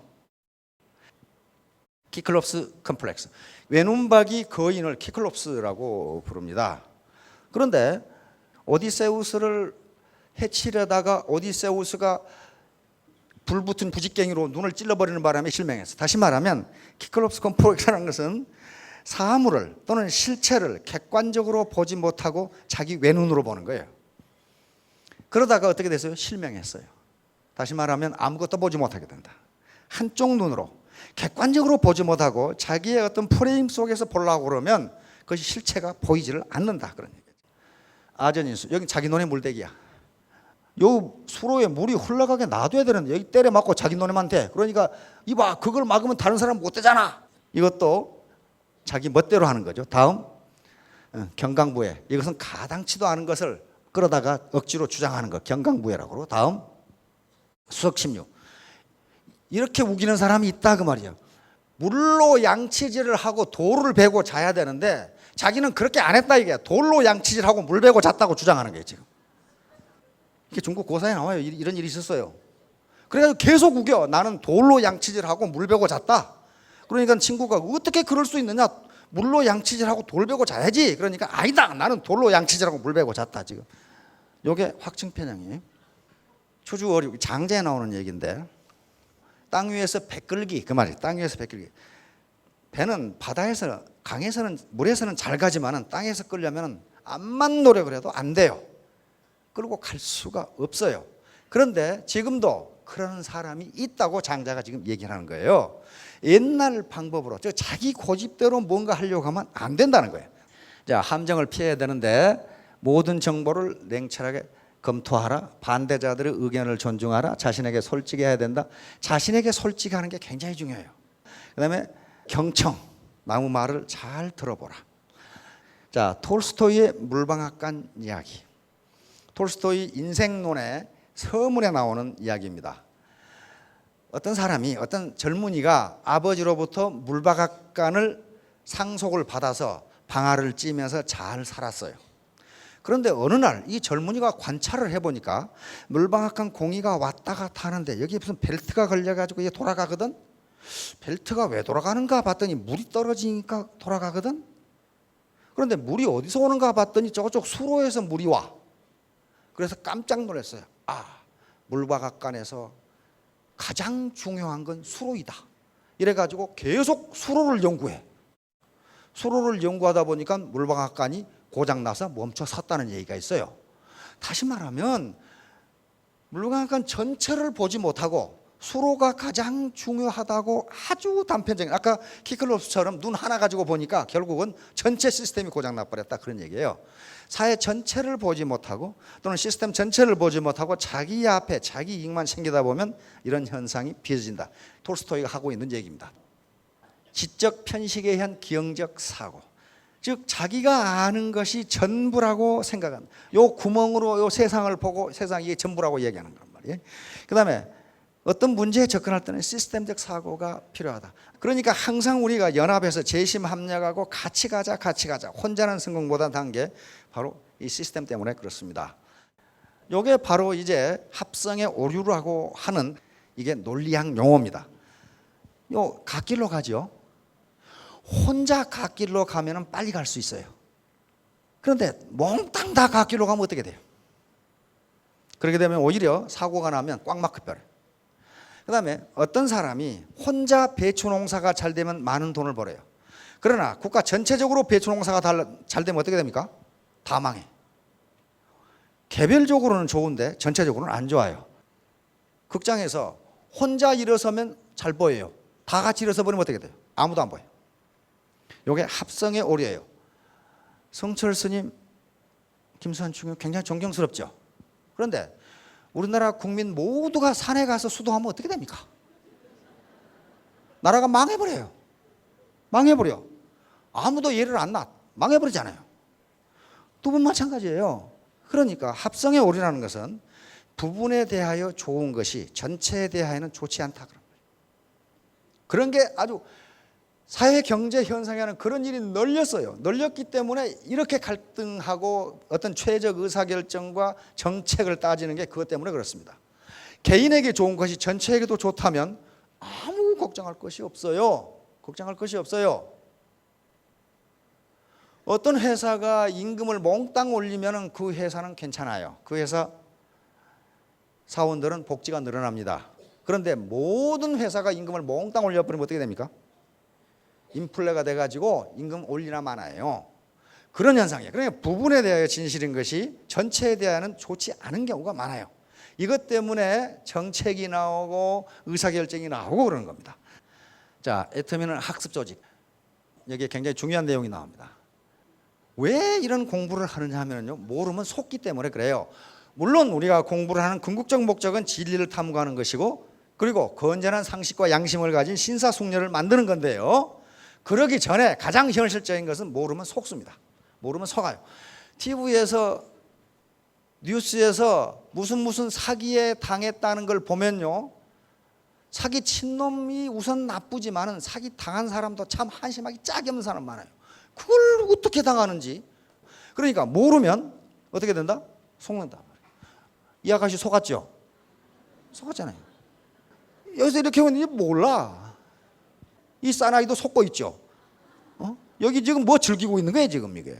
[SPEAKER 1] 키클롭스 컴플렉스. 외눈박이 거인을 키클롭스라고 부릅니다. 그런데 오디세우스를 해치려다가 오디세우스가 불붙은 부직갱이로 눈을 찔러버리는 바람에 실명했어. 다시 말하면 키클롭스 컴플렉스라는 것은 사물을 또는 실체를 객관적으로 보지 못하고 자기 외눈으로 보는 거예요. 그러다가 어떻게 됐어요? 실명했어요. 다시 말하면 아무것도 보지 못하게 된다. 한쪽 눈으로 객관적으로 보지 못하고 자기의 어떤 프레임 속에서 보려고 그러면 그것이 실체가 보이지를 않는다, 그런 얘기죠. 아전인수, 여기 자기 논의 물대기야. 요 수로에 물이 흘러가게 놔둬야 되는데 여기 때려 맞고 자기 논에만 돼. 그러니까 이봐, 그걸 막으면 다른 사람 못 되잖아. 이것도 자기 멋대로 하는 거죠. 다음 경강부회, 이것은 가당치도 않은 것을 끌어다가 억지로 주장하는 것, 경강부회라고 그러고, 다음 수석심유, 이렇게 우기는 사람이 있다 그 말이야. 물로 양치질을 하고 돌을 베고 자야 되는데 자기는 그렇게 안 했다 이게. 돌로 양치질하고 물 베고 잤다고 주장하는 거예요 지금. 이게 중국 고사에 나와요. 이런 일이 있었어요. 그래가지고 계속 우겨. 나는 돌로 양치질하고 물 베고 잤다. 그러니까 친구가 어떻게 그럴 수 있느냐, 물로 양치질하고 돌 베고 자야지. 그러니까 아니다, 나는 돌로 양치질하고 물 베고 잤다. 지금 요게 확증 편향이에요. 초주어류 장자에 나오는 얘기인데, 땅 위에서 배 끌기, 그 말이에요. 땅 위에서 배 끌기. 배는 바다에서, 강에서는, 물에서는 잘 가지만은 땅에서 끌려면 암만 노력을 해도 안 돼요. 끌고 갈 수가 없어요. 그런데 지금도 그런 사람이 있다고 장자가 지금 얘기를 하는 거예요. 옛날 방법으로 자기 고집대로 뭔가 하려고 하면 안 된다는 거예요. 자, 함정을 피해야 되는데 모든 정보를 냉철하게 검토하라. 반대자들의 의견을 존중하라. 자신에게 솔직해야 된다. 자신에게 솔직하는 게 굉장히 중요해요. 그 다음에 경청, 남의 말을 잘 들어보라. 자, 톨스토이의 물방앗간 이야기. 톨스토이 인생론의 서문에 나오는 이야기입니다. 어떤 사람이, 어떤 젊은이가 아버지로부터 물방앗간을 상속을 받아서 방아를 찌면서 잘 살았어요. 그런데 어느 날 이 젊은이가 관찰을 해보니까 물방앗간 공이가 왔다 갔다 하는데 여기 무슨 벨트가 걸려가지고 이게 돌아가거든. 벨트가 왜 돌아가는가 봤더니 물이 떨어지니까 돌아가거든. 그런데 물이 어디서 오는가 봤더니 저쪽 수로에서 물이 와. 그래서 깜짝 놀랐어요. 아, 물방앗간에서 가장 중요한 건 수로이다. 이래가지고 계속 수로를 연구해. 수로를 연구하다 보니까 물방앗간이 고장나서 멈춰 섰다는 얘기가 있어요. 다시 말하면 물방앗간 전체를 보지 못하고 수로가 가장 중요하다고 아주 단편적인, 아까 키클롭스처럼 눈 하나 가지고 보니까 결국은 전체 시스템이 고장나 버렸다, 그런 얘기예요. 사회 전체를 보지 못하고 또는 시스템 전체를 보지 못하고 자기 앞에 자기 이익만 챙기다 보면 이런 현상이 빚어진다. 톨스토이가 하고 있는 얘기입니다. 지적 편식에 의한 기형적 사고, 즉 자기가 아는 것이 전부라고 생각한다. 요 구멍으로 요 세상을 보고 세상이 이게 전부라고 얘기하는 거란 말이에요. 그 다음에 어떤 문제에 접근할 때는 시스템적 사고가 필요하다. 그러니까 항상 우리가 연합해서 재심 합력하고 같이 가자, 같이 가자. 혼자는 성공보다 단 게 바로 이 시스템 때문에 그렇습니다. 이게 바로 이제 합성의 오류라고 하는, 이게 논리학 용어입니다. 요 갓길로 가죠. 혼자 갓길로 가면 빨리 갈 수 있어요. 그런데 몽땅 다 갓길로 가면 어떻게 돼요? 그렇게 되면 오히려 사고가 나면 꽉 막혀버려요. 그 다음에 어떤 사람이 혼자 배추 농사가 잘 되면 많은 돈을 벌어요. 그러나 국가 전체적으로 배추 농사가 잘 되면 어떻게 됩니까? 다 망해. 개별적으로는 좋은데 전체적으로는 안 좋아요. 극장에서 혼자 일어서면 잘 보여요. 다 같이 일어서 버리면 어떻게 돼요? 아무도 안 보여요. 이게 합성의 오류예요. 성철 스님, 김수환 총리 굉장히 존경스럽죠. 그런데 우리나라 국민 모두가 산에 가서 수도하면 어떻게 됩니까? 나라가 망해버려요. 망해버려. 아무도 예를 안 놔. 망해버리잖아요. 두 분 마찬가지예요. 그러니까 합성의 오류라는 것은 부분에 대하여 좋은 것이 전체에 대하여는 좋지 않다. 그런 게 아주 사회 경제 현상에는 그런 일이 널렸어요. 널렸기 때문에 이렇게 갈등하고 어떤 최적 의사결정과 정책을 따지는 게 그것 때문에 그렇습니다. 개인에게 좋은 것이 전체에게도 좋다면 아무 걱정할 것이 없어요. 걱정할 것이 없어요. 어떤 회사가 임금을 몽땅 올리면 그 회사는 괜찮아요. 그 회사 사원들은 복지가 늘어납니다. 그런데 모든 회사가 임금을 몽땅 올려버리면 어떻게 됩니까? 인플레가 돼가지고 임금 올리나 마나요. 그런 현상이에요. 그러니까 부분에 대하여 진실인 것이 전체에 대하여는 좋지 않은 경우가 많아요. 이것 때문에 정책이 나오고 의사결정이 나오고 그러는 겁니다. 자, 애터미는 학습 조직. 여기에 굉장히 중요한 내용이 나옵니다. 왜 이런 공부를 하느냐 하면요, 모르면 속기 때문에 그래요. 물론 우리가 공부를 하는 궁극적 목적은 진리를 탐구하는 것이고, 그리고 건전한 상식과 양심을 가진 신사숙녀를 만드는 건데요, 그러기 전에 가장 현실적인 것은 모르면 속습니다. 모르면 속아요. TV에서 뉴스에서 무슨 사기에 당했다는 걸 보면요, 사기 친 놈이 우선 나쁘지만은 사기 당한 사람도 참 한심하기 짝이 없는 사람 많아요. 그걸 어떻게 당하는지. 그러니까 모르면 어떻게 된다? 속는다. 이 아가씨 속았죠? 속았잖아요. 여기서 이렇게 오는지 몰라. 이 사나이도 속고 있죠. 여기 지금 뭐 즐기고 있는 거예요, 지금 이게.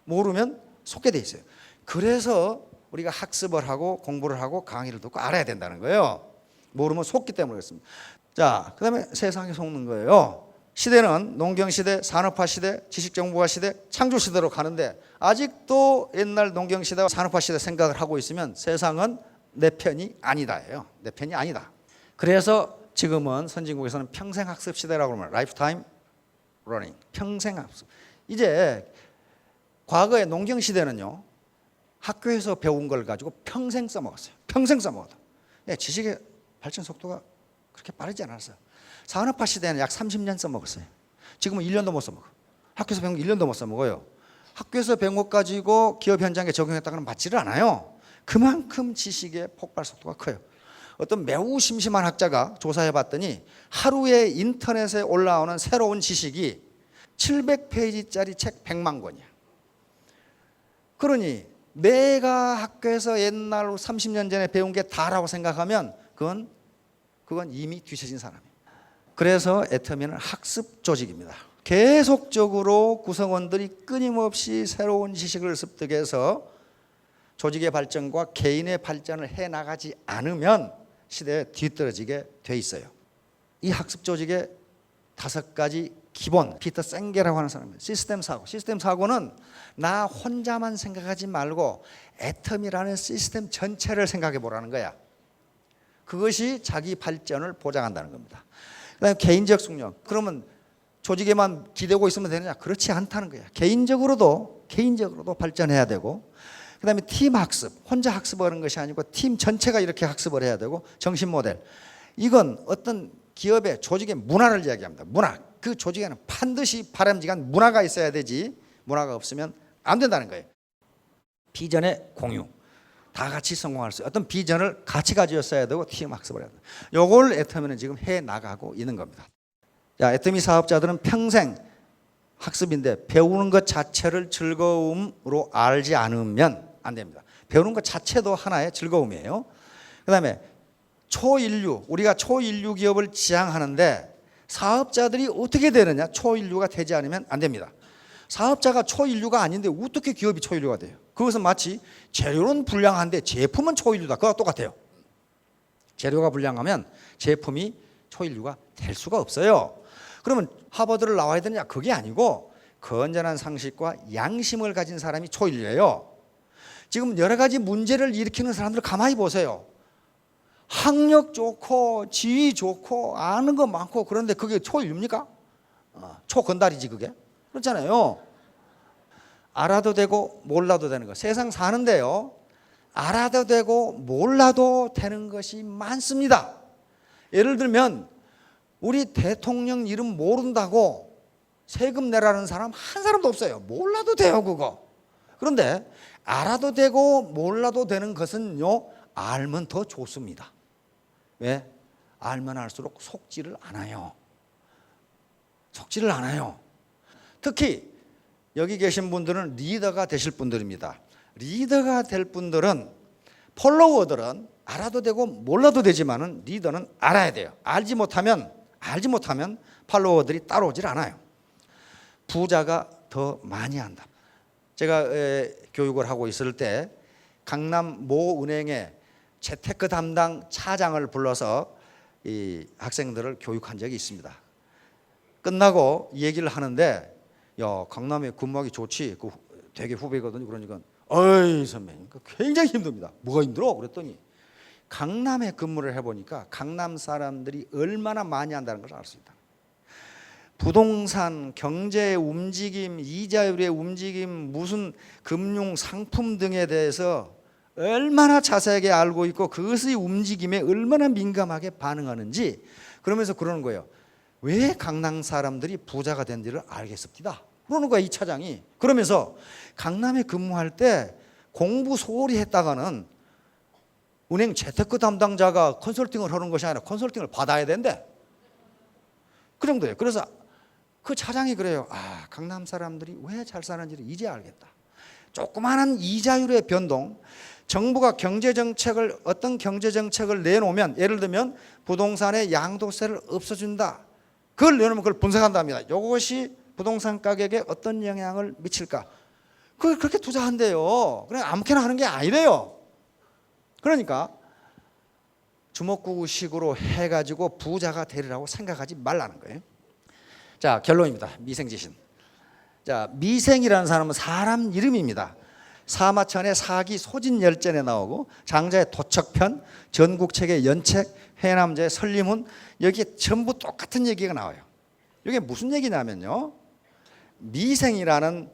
[SPEAKER 1] 모르면 속게 돼 있어요. 그래서 우리가 학습을 하고 공부를 하고 강의를 듣고 알아야 된다는 거예요. 모르면 속기 때문에 그렇습니다. 자, 그 다음에 세상에 속는 거예요. 시대는 농경시대, 산업화시대, 지식정보화시대, 창조시대로 가는데 아직도 옛날 농경시대와 산업화시대 생각을 하고 있으면 세상은 내 편이 아니다예요. 내 편이 아니다. 그래서 지금은 선진국에서는 평생학습 시대라고 그러면 라이프타임 러닝, 평생학습. 이제 과거의 농경시대는요, 학교에서 배운 걸 가지고 평생 써먹었어요. 평생 써먹었다. 지식의 발전 속도가 그렇게 빠르지 않았어요. 산업화 시대는 약 30년 써먹었어요. 지금은 1년도 못 써먹어. 학교에서 배운 거 1년도 못 써먹어요. 학교에서 배운 것 가지고 기업 현장에 적용했다고는 맞지를 않아요. 그만큼 지식의 폭발 속도가 커요. 어떤 매우 심심한 학자가 조사해 봤더니 하루에 인터넷에 올라오는 새로운 지식이 700페이지짜리 책 100만 권이야. 그러니 내가 학교에서 옛날 30년 전에 배운 게 다라고 생각하면 그건 이미 뒤처진 사람이에요. 그래서 애터미는 학습 조직입니다. 계속적으로 구성원들이 끊임없이 새로운 지식을 습득해서 조직의 발전과 개인의 발전을 해나가지 않으면 시대에 뒤떨어지게 돼 있어요. 이 학습 조직의 5가지 기본, 피터 생게라고 하는 사람입니다. 시스템 사고. 시스템 사고는 나 혼자만 생각하지 말고 애터미라는 시스템 전체를 생각해 보라는 거야. 그것이 자기 발전을 보장한다는 겁니다. 그다음에 개인적 숙련. 그러면 조직에만 기대고 있으면 되느냐? 그렇지 않다는 거야. 개인적으로도 발전해야 되고, 그다음에 팀 학습. 혼자 학습하는 것이 아니고 팀 전체가 이렇게 학습을 해야 되고, 정신 모델. 이건 어떤 기업의 조직의 문화를 이야기합니다. 문화. 그 조직에는 반드시 바람직한 문화가 있어야 되지, 문화가 없으면 안 된다는 거예요. 비전의 공유. 다 같이 성공할 수 있어요. 어떤 비전을 같이 가지었어야 되고 팀 학습을 해야 돼요. 이걸 애터미는 지금 해나가고 있는 겁니다. 자, 애터미 사업자들은 평생 학습인데 배우는 것 자체를 즐거움으로 알지 않으면 안 됩니다. 배우는 것 자체도 하나의 즐거움이에요. 그 다음에 초인류, 우리가 초인류 기업을 지향하는데 사업자들이 어떻게 되느냐? 초인류가 되지 않으면 안 됩니다. 사업자가 초인류가 아닌데 어떻게 기업이 초인류가 돼요? 그것은 마치 재료는 불량한데 제품은 초인류다. 그거와 똑같아요. 재료가 불량하면 제품이 초인류가 될 수가 없어요. 그러면 하버드를 나와야 되느냐? 그게 아니고 건전한 상식과 양심을 가진 사람이 초인류예요. 지금 여러 가지 문제를 일으키는 사람들 가만히 보세요. 학력 좋고 지위 좋고 아는 거 많고 그런데 그게 초인류입니까? 초건달이지 그게. 그렇잖아요. 알아도 되고 몰라도 되는 거. 세상 사는데요, 알아도 되고 몰라도 되는 것이 많습니다. 예를 들면 우리 대통령 이름 모른다고 세금 내라는 사람 한 사람도 없어요. 몰라도 돼요 그거. 그런데 알아도 되고 몰라도 되는 것은요, 알면 더 좋습니다. 왜? 알면 알수록 속지를 않아요. 속지를 않아요. 특히 여기 계신 분들은 리더가 되실 분들입니다. 리더가 될 분들은, 폴로워들은 알아도 되고 몰라도 되지만은 리더는 알아야 돼요. 알지 못하면 팔로워들이 따라오질 않아요. 부자가 더 많이 한다. 제가 교육을 하고 있을 때 강남 모 은행의 재테크 담당 차장을 불러서 이 학생들을 교육한 적이 있습니다. 끝나고 얘기를 하는데 야, 강남에 근무하기 좋지. 그 되게 후배거든요. 그러니까 어이 선배님 굉장히 힘듭니다. 뭐가 힘들어? 그랬더니 강남에 근무를 해보니까 강남 사람들이 얼마나 많이 한다는 걸 알 수 있다. 부동산, 경제의 움직임, 이자율의 움직임, 무슨 금융 상품 등에 대해서 얼마나 자세하게 알고 있고 그것의 움직임에 얼마나 민감하게 반응하는지, 그러면서 그러는 거예요. 왜 강남 사람들이 부자가 된지를 알겠습니다. 그러는 거야 이 차장이. 그러면서 강남에 근무할 때 공부 소홀히 했다가는 은행 재테크 담당자가 컨설팅을 하는 것이 아니라 컨설팅을 받아야 된대. 그 정도예요. 그래서 그 차장이 그래요. 아, 강남 사람들이 왜 잘 사는지를 이제 알겠다. 조그마한 이자율의 변동, 정부가 경제정책을 어떤 경제정책을 내놓으면, 예를 들면 부동산의 양도세를 없애준다. 그걸 내놓으면 그걸 분석한답니다. 이것이 부동산 가격에 어떤 영향을 미칠까. 그걸 그렇게 투자한대요. 그냥 아무렇게나 하는 게 아니래요. 그러니까 주먹구구식으로 해가지고 부자가 되리라고 생각하지 말라는 거예요. 자, 결론입니다. 미생지신. 자, 미생이라는 사람은 사람 이름입니다. 사마천의 사기 소진열전에 나오고 장자의 도척편, 전국책의 연책, 해남자의 설리문, 여기에 전부 똑같은 얘기가 나와요. 이게 무슨 얘기냐면요, 미생이라는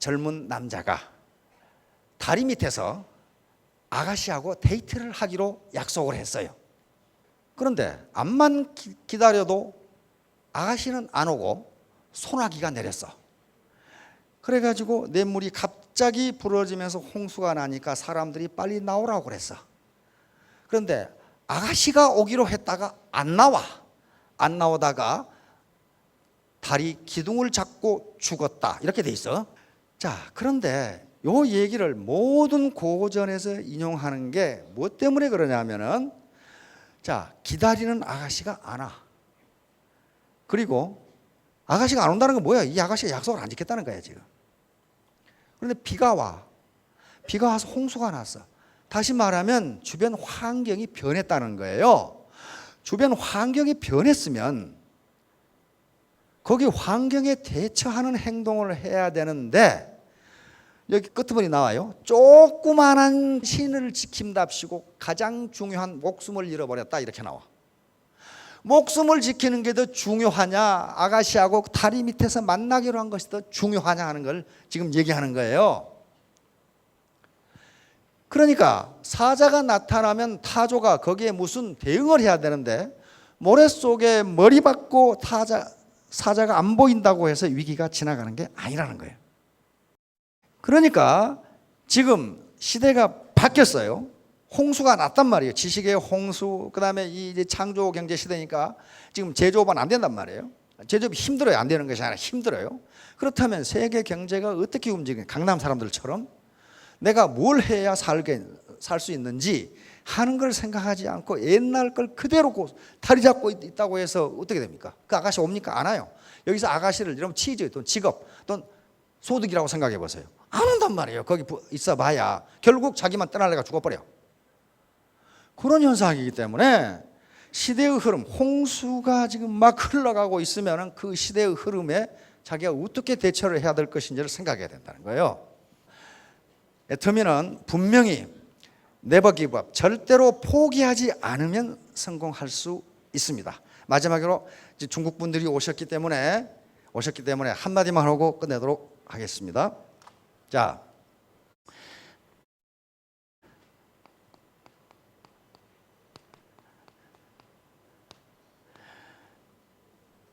[SPEAKER 1] 젊은 남자가 다리 밑에서 아가씨하고 데이트를 하기로 약속을 했어요. 그런데 암만 기다려도 아가씨는 안 오고 소나기가 내렸어. 그래가지고 냇물이 갑자기 불어지면서 홍수가 나니까 사람들이 빨리 나오라고 그랬어. 그런데 아가씨가 오기로 했다가 안 나오다가 다리 기둥을 잡고 죽었다, 이렇게 돼 있어. 자, 그런데 요 얘기를 모든 고전에서 인용하는 게 뭐 때문에 그러냐면은, 자, 기다리는 아가씨가 안 와. 그리고 아가씨가 안 온다는 건 뭐야? 이 아가씨가 약속을 안 지켰다는 거야 지금. 그런데 비가 와서 홍수가 났어. 다시 말하면 주변 환경이 변했다는 거예요. 주변 환경이 변했으면 거기 환경에 대처하는 행동을 해야 되는데, 여기 끝부분이 나와요. 조그만한 신을 지킨답시고 가장 중요한 목숨을 잃어버렸다, 이렇게 나와. 목숨을 지키는 게 더 중요하냐, 아가씨하고 다리 밑에서 만나기로 한 것이 더 중요하냐 하는 걸 지금 얘기하는 거예요. 그러니까 사자가 나타나면 타조가 거기에 무슨 대응을 해야 되는데, 모래 속에 머리 박고 사자가 안 보인다고 해서 위기가 지나가는 게 아니라는 거예요. 그러니까 지금 시대가 바뀌었어요. 홍수가 났단 말이에요. 지식의 홍수, 그 다음에 이제 창조 경제 시대니까 지금 제조업은 안 된단 말이에요. 제조업이 힘들어요. 안 되는 것이 아니라 힘들어요. 그렇다면 세계 경제가 어떻게 움직이는, 강남 사람들처럼 내가 뭘 해야 살 수 있는지 하는 걸 생각하지 않고 옛날 걸 그대로 다리 잡고 있다고 해서 어떻게 됩니까? 그 아가씨 옵니까? 안 와요. 여기서 아가씨를 이러면 치즈 또는 직업 또는 소득이라고 생각해 보세요. 안 온단 말이에요. 거기 있어 봐야 결국 자기만 떠날래가 죽어버려. 그런 현상이기 때문에 시대의 흐름, 홍수가 지금 막 흘러가고 있으면 그 시대의 흐름에 자기가 어떻게 대처를 해야 될 것인지를 생각해야 된다는 거예요. 애터미는 분명히 never give up, 절대로 포기하지 않으면 성공할 수 있습니다. 마지막으로 중국 분들이 오셨기 때문에 한마디만 하고 끝내도록 하겠습니다. 자,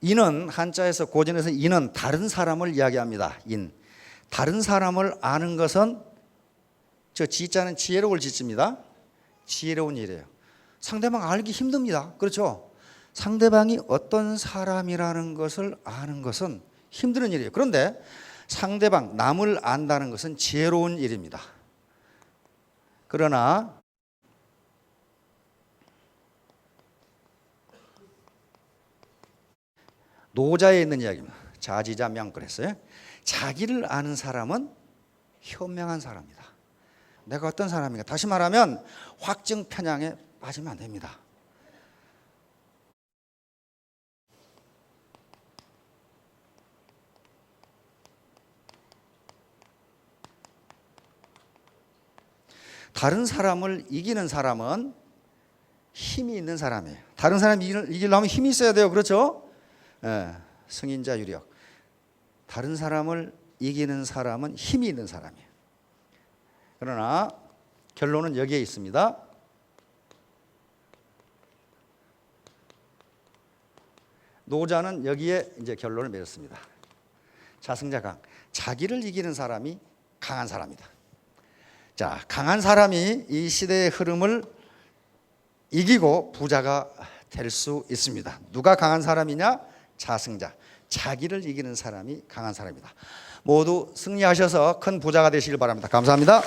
[SPEAKER 1] 인은 한자에서 고전에서 인은 다른 사람을 이야기합니다. 인, 다른 사람을 아는 것은, 저 지자는 지혜로울 지입니다. 지혜로운 일이에요. 상대방 알기 힘듭니다. 그렇죠? 상대방이 어떤 사람이라는 것을 아는 것은 힘든 일이에요. 그런데 상대방, 남을 안다는 것은 지혜로운 일입니다. 그러나 노자에 있는 이야기입니다. 자지자명 그랬어요. 자기를 아는 사람은 현명한 사람이다. 내가 어떤 사람인가. 다시 말하면 확증 편향에 빠지면 안 됩니다. 다른 사람을 이기는 사람은 힘이 있는 사람이에요. 다른 사람 이기려면 힘이 있어야 돼요. 그렇죠? 예, 승인자 유력. 다른 사람을 이기는 사람은 힘이 있는 사람이에요. 그러나 결론은 여기에 있습니다. 노자는 여기에 이제 결론을 맺었습니다. 자승자 강. 자기를 이기는 사람이 강한 사람이다. 자, 강한 사람이 이 시대의 흐름을 이기고 부자가 될 수 있습니다. 누가 강한 사람이냐? 자승자. 자기를 이기는 사람이 강한 사람이다. 모두 승리하셔서 큰 부자가 되시길 바랍니다. 감사합니다.